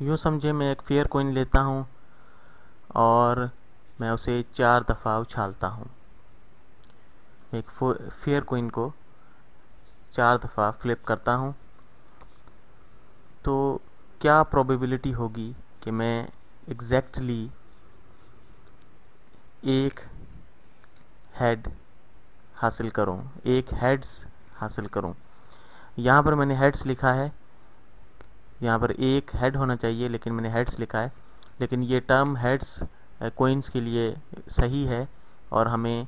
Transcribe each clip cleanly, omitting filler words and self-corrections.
यूँ समझे मैं एक फेयर कॉइन लेता हूँ और मैं उसे 4 दफ़ा उछालता हूँ। एक फेयर कॉइन को 4 दफ़ा फ्लिप करता हूँ, तो क्या प्रोबेबिलिटी होगी कि मैं एग्जैक्टली एक हेड हासिल करूं, एक हेड्स हासिल करूं। यहाँ पर मैंने हेड्स लिखा है, यहाँ पर एक हेड होना चाहिए लेकिन मैंने हेड्स लिखा है, लेकिन ये टर्म हेड्स कोइंस के लिए सही है और हमें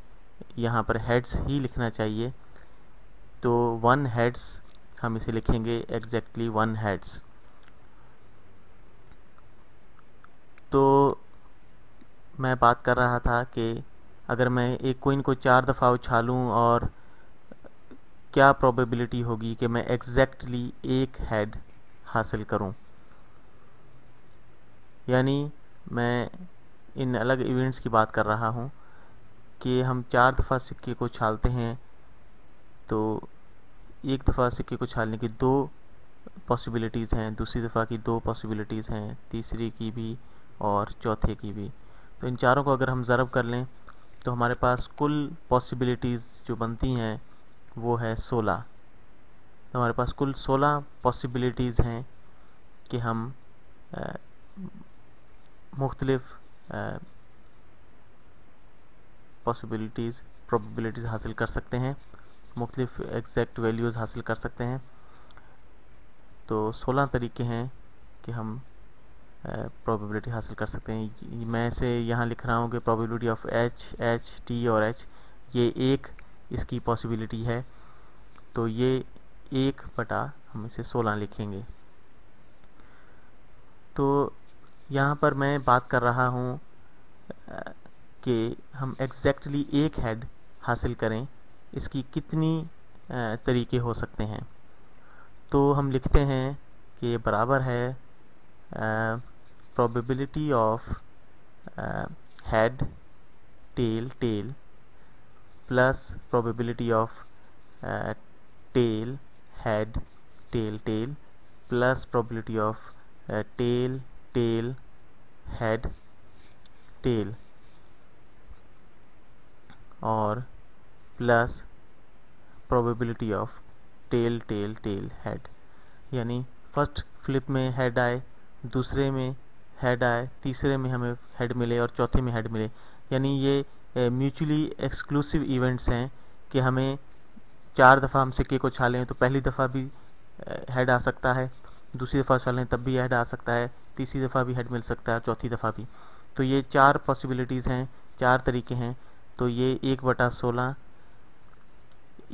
यहाँ पर हेड्स ही लिखना चाहिए। तो 1 हेड्स हम इसे लिखेंगे एग्जैक्टली 1 हेड्स। तो मैं बात कर रहा था कि अगर मैं एक कोइन को 4 दफ़ा उछालूं और क्या प्रोबेबिलिटी होगी कि मैं एग्जैक्टली एक हेड हासिल करूं। यानी मैं इन अलग इवेंट्स की बात कर रहा हूं कि हम 4 दफ़ा सिक्के को उछालते हैं, तो एक दफ़ा सिक्के को उछालने की 2 पॉसिबिलिटीज़ हैं, दूसरी दफ़ा की 2 पॉसिबिलिटीज़ हैं, तीसरी की भी और चौथे की भी। तो इन चारों को अगर हम ज़रब कर लें तो हमारे पास कुल पॉसिबिलिटीज़ जो बनती हैं वो है 16। तो हमारे पास कुल 16 पॉसिबिलिटीज़ हैं कि हम मुख्तलिफ पॉसिबिलिटीज़ प्रोबेबिलिटीज़ हासिल कर सकते हैं, मुख्तलिफ एग्जैक्ट वैल्यूज़ हासिल कर सकते हैं। तो 16 तरीके हैं कि हम प्रोबेबिलिटी हासिल कर सकते हैं। मैं इसे यहाँ लिख रहा हूँ कि प्रोबेबिलिटी ऑफ एच, टी और एच, ये एक इसकी पॉसिबिलिटी है, तो ये 1/, हम इसे 16 लिखेंगे। तो यहाँ पर मैं बात कर रहा हूँ कि हम एग्जैक्टली एक हेड हासिल करें, इसकी कितनी तरीके हो सकते हैं। तो हम लिखते हैं कि ये बराबर है probability of head tail tail plus probability of tail head tail tail plus probability of tail tail head tail और plus probability of tail tail tail head. यानी फर्स्ट फ्लिप में हेड आए, दूसरे में हेड आए, तीसरे में हमें हेड मिले और चौथे में हेड मिले। यानी ये म्यूचुअली एक्सक्लूसिव इवेंट्स हैं कि हमें 4 दफ़ा हम सिक्के को उछालें तो पहली दफ़ा भी हेड आ सकता है, दूसरी दफ़ा उछालें तब भी हेड आ सकता है, तीसरी दफ़ा भी हेड मिल सकता है और चौथी दफ़ा भी। तो ये 4 पॉसिबिलिटीज़ हैं, 4 तरीके हैं। तो ये 1/16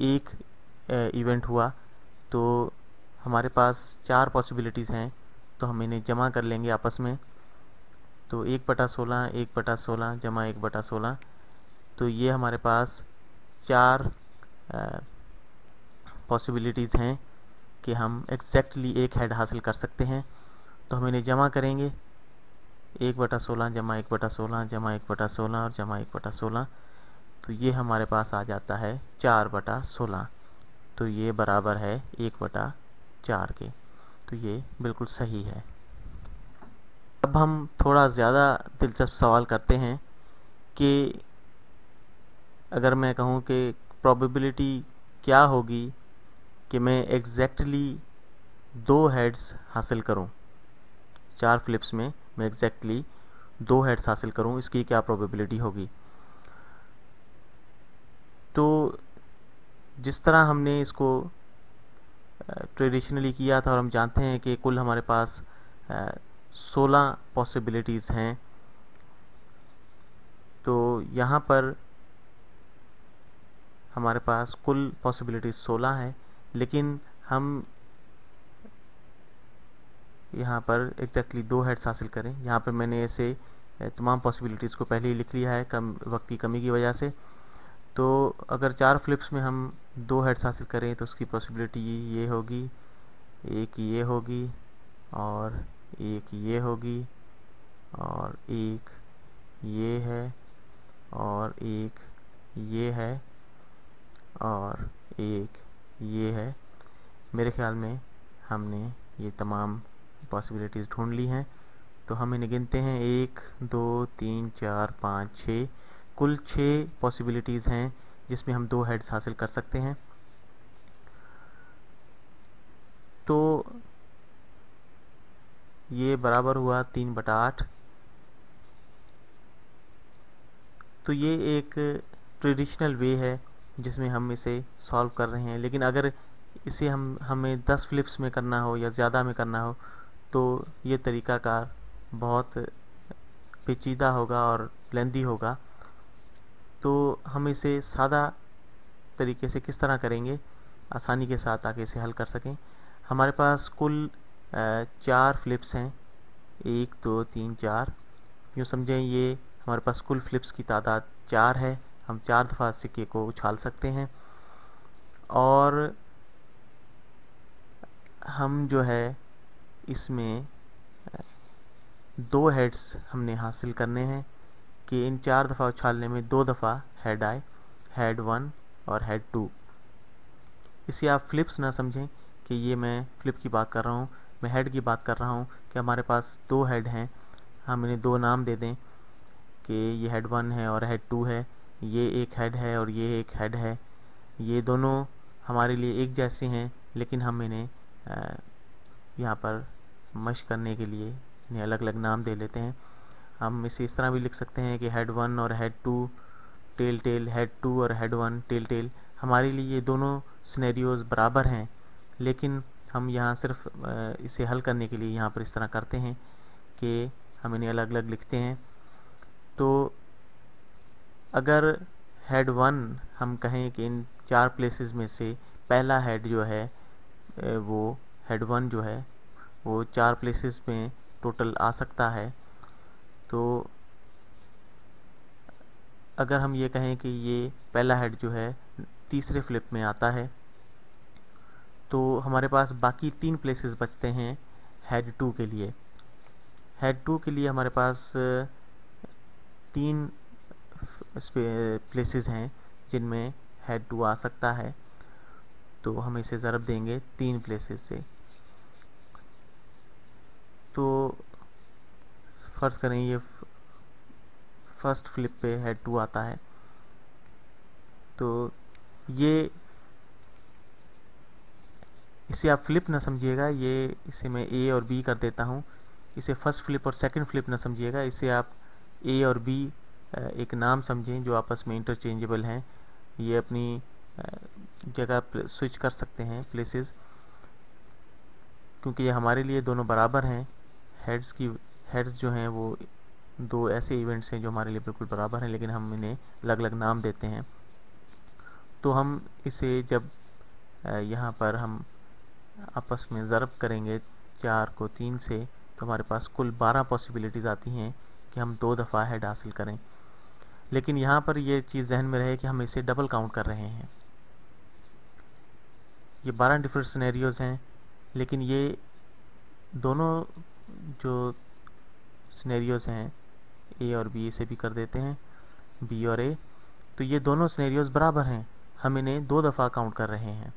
एक इवेंट हुआ, तो हमारे पास 4 पॉसिबिलिटीज़ हैं, तो हम इन्हें जमा कर लेंगे आपस में। तो 1/16 1/16 जमा 1/16, तो ये हमारे पास 4 पॉसिबिलिटीज़ हैं कि हम एग्जैक्टली एक हेड हासिल कर सकते हैं। तो हम इन्हें जमा करेंगे, 1/16 जमा 1/16 जमा 1/16 और जमा 1/16, तो ये हमारे पास आ जाता है 4/16। तो ये बराबर है 1/4 के। तो ये बिल्कुल सही है। अब हम थोड़ा ज़्यादा दिलचस्प सवाल करते हैं कि अगर मैं कहूँ कि प्रोबेबिलिटी क्या होगी कि मैं एग्जैक्टली 2 हेड्स हासिल करूँ, 4 फ्लिप्स में मैं एग्जैक्टली 2 हेड्स हासिल करूँ, इसकी क्या प्रोबेबिलिटी होगी। तो जिस तरह हमने इसको ट्रेडिशनली किया था और हम जानते हैं कि कुल हमारे पास 16 पॉसिबिलिटीज़ हैं, तो यहाँ पर हमारे पास कुल पॉसिबिलिटीज़ 16 है, लेकिन हम यहाँ पर एग्जैक्टली 2 हेड्स हासिल करें। यहाँ पर मैंने ऐसे तमाम पॉसिबिलिटीज़ को पहले ही लिख लिया है वक्त की कमी की वजह से। तो अगर 4 फ्लिप्स में हम 2 हेड्स हासिल करें तो उसकी पॉसिबिलिटी ये होगी, एक ये होगी और एक ये होगी और एक ये है और एक ये है और एक ये है। मेरे ख्याल में हमने ये तमाम पॉसिबिलिटीज़ ढूंढ ली हैं। तो हम इन्हें गिनते हैं, 1 2 3 4 5 6, कुल 6 पॉसिबिलिटीज़ हैं जिसमें हम 2 हेड्स हासिल कर सकते हैं। तो ये बराबर हुआ 3/8। तो ये एक ट्रेडिशनल वे है जिसमें हम इसे सॉल्व कर रहे हैं, लेकिन अगर इसे हमें 10 फ्लिप्स में करना हो या ज़्यादा में करना हो तो ये तरीक़ाकार बहुत पेचीदा होगा और लेंदी होगा। तो हम इसे सादा तरीके से किस तरह करेंगे आसानी के साथ ताकि इसे हल कर सकें। हमारे पास कुल 4 फ्लिप्स हैं, 1 2 3 4। यूँ समझें ये हमारे पास कुल फ्लिप्स की तादाद 4 है। हम 4 दफ़ा सिक्के को उछाल सकते हैं और हम जो है इसमें 2 हेड्स हमने हासिल करने हैं कि इन 4 दफ़ा उछालने में 2 दफ़ा हेड आए, हेड 1 और हेड 2। इसे आप फ्लिप्स ना समझें कि ये मैं फ्लिप की बात कर रहा हूँ, मैं हेड की बात कर रहा हूँ कि हमारे पास 2 हेड हैं। हम इन्हें 2 नाम दे दें कि ये हेड 1 है और हेड 2 है, ये एक हेड है और ये एक हेड है। ये दोनों हमारे लिए एक जैसे हैं, लेकिन हम इन्हें यहाँ पर मश करने के लिए इन्हें अलग अलग नाम दे लेते हैं। हम इसे इस तरह भी लिख सकते हैं कि हेड 1 और हेड 2 टेल टेल, हेड 2 और हेड 1 टेल टेल। हमारे लिए ये दोनों सिनेरियोज़ बराबर हैं, लेकिन हम यहाँ सिर्फ इसे हल करने के लिए यहाँ पर इस तरह करते हैं कि हम इन्हें अलग अलग लिखते हैं। तो अगर हेड 1 हम कहें कि इन 4 प्लेसेस में से पहला हेड जो है वो हेड 1 जो है वो 4 प्लेसेस में टोटल आ सकता है। तो अगर हम ये कहें कि ये पहला हेड जो है तीसरे फ्लिप में आता है, तो हमारे पास बाकी 3 प्लेसेस बचते हैं हेड 2 के लिए। हेड 2 के लिए हमारे पास 3 प्लेसेस हैं जिनमें हेड 2 आ सकता है। तो हम इसे ज़रब देंगे 3 प्लेसेस से। तो फ़र्ज़ करें ये फर्स्ट फ्लिप पे हेड 2 आता है, तो ये इसे आप फ्लिप ना समझिएगा, ये इसे मैं ए और बी कर देता हूँ। इसे फर्स्ट फ्लिप और सेकंड फ्लिप ना समझिएगा, इसे आप ए और बी एक नाम समझें जो आपस में इंटरचेंजेबल हैं। ये अपनी जगह स्विच कर सकते हैं प्लेसेस, क्योंकि ये हमारे लिए दोनों बराबर हैं। हेड्स जो हैं वो 2 ऐसे इवेंट्स हैं जो हमारे लिए बिल्कुल बराबर हैं, लेकिन हम इन्हें अलग अलग नाम देते हैं। तो हम इसे जब यहाँ पर हम आपस में ज़रब करेंगे 4 को 3 से, तो हमारे पास कुल 12 पॉसिबिलिटीज़ आती हैं कि हम 2 दफ़ा हेड हासिल करें। लेकिन यहाँ पर ये चीज़ जहन में रहे कि हम इसे डबल काउंट कर रहे हैं। ये 12 डिफरेंट सिनेरियोज़ हैं, लेकिन ये दोनों जो सिनेरियोज़ हैं ए और बी, इसे भी कर देते हैं बी और ए, तो ये दोनों सिनेरियोज़ बराबर हैं। हम इन्हें 2 दफ़ा काउंट कर रहे हैं।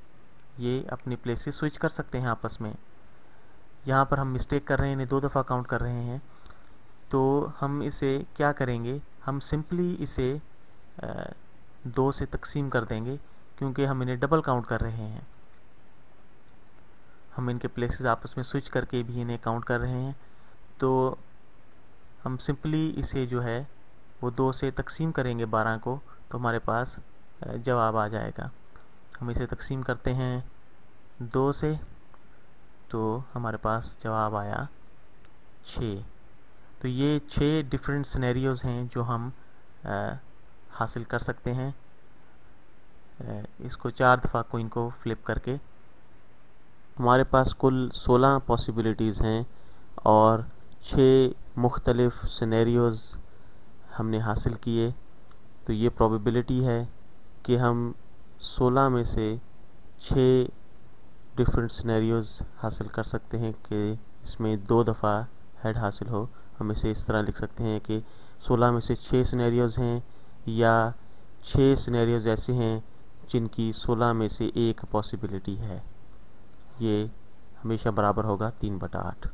ये अपनी प्लेसेस स्विच कर सकते हैं आपस में। यहाँ पर हम मिस्टेक कर रहे हैं, इन्हें 2 दफ़ा काउंट कर रहे हैं। तो हम इसे क्या करेंगे, हम सिंपली इसे 2 से तकसीम कर देंगे, क्योंकि हम इन्हें डबल काउंट कर रहे हैं। हम इनके प्लेसेस आपस में स्विच करके भी इन्हें काउंट कर रहे हैं। तो हम सिंपली इसे जो है वो 2 से तकसीम करेंगे 12 को, तो हमारे पास जवाब आ जाएगा। हम इसे तकसीम करते हैं 2 से, तो हमारे पास जवाब आया 6। तो ये 6 डिफरेंट सिनेरियोज़ हैं जो हम हासिल कर सकते हैं इसको 4 दफ़ा कोइन को फ्लिप करके। हमारे पास कुल 16 पॉसिबिलिटीज़ हैं और 6 मुख्तलिफ सिनेरियोज़ हमने हासिल किए। तो ये प्रोबेबिलिटी है कि हम 16 में से 6 डिफरेंट सिनेरियोज़ हासिल कर सकते हैं कि इसमें 2 दफ़ा हेड हासिल हो। हम इसे इस तरह लिख सकते हैं कि 16 में से 6 सिनेरियोज़ हैं, या 6 सिनेरियोज़ ऐसे हैं जिनकी 16 में से 1 पॉसिबिलिटी है। ये हमेशा बराबर होगा 3/8।